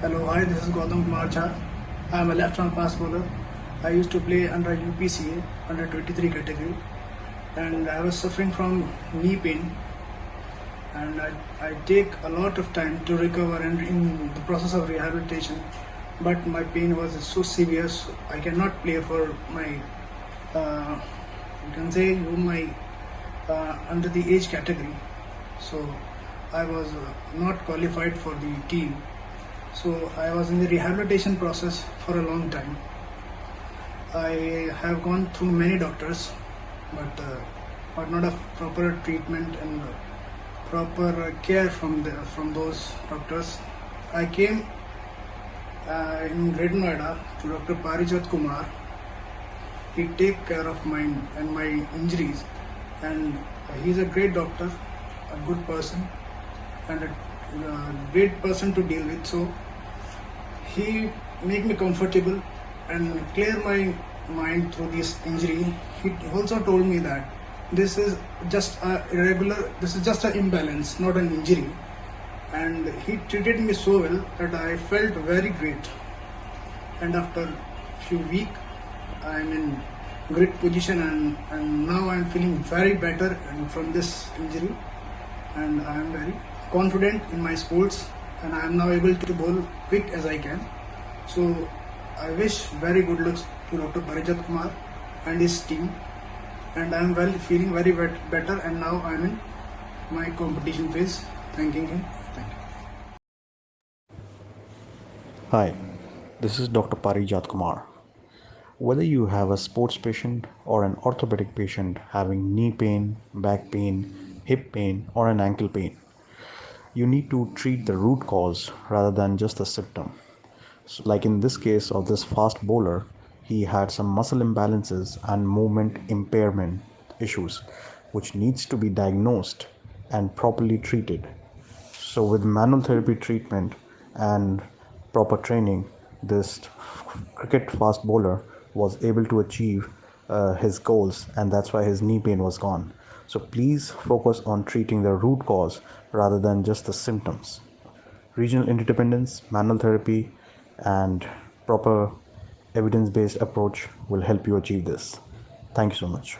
Hello, hi, this is Kumar. I am a left-arm fast bowler. I used to play under UPCA, under 23 category, and I was suffering from knee pain. And I take a lot of time to recover and in the process of rehabilitation. But my pain was so severe, so I cannot play for my, you can say, my under the age category. So I was not qualified for the team. So I was in the rehabilitation process for a long time. I have gone through many doctors, but not a proper treatment and proper care from those doctors. I came in Greater Noida to Dr. Parijat Kumar. He take care of mine and my injuries, and he's a great doctor, a good person, and a great person to deal with. So he make me comfortable and clear my mind through this injury. He also told me that this is just this is just an imbalance, not an injury. And he treated me so well that I felt very great. And after few weeks, I'm in great position, and now I'm feeling very better and from this injury, and I am very confident in my sports, and I am now able to bowl quick as I can. So I wish very good luck to Dr. Parijat Kumar and his team, and I am feeling very better, and now I am in my competition phase. Thanking him. Thank you. Hi, this is Dr. Parijat Kumar. Whether you have a sports patient or an orthopedic patient having knee pain, back pain, hip pain, or an ankle pain, you need to treat the root cause rather than just the symptom. So like in this case of this fast bowler, he had some muscle imbalances and movement impairment issues, which needs to be diagnosed and properly treated. So with manual therapy treatment and proper training, this cricket fast bowler was able to achieve his goals, and that's why his knee pain was gone. So please focus on treating the root cause rather than just the symptoms. Regional interdependence, manual therapy, and proper evidence-based approach will help you achieve this. Thank you so much.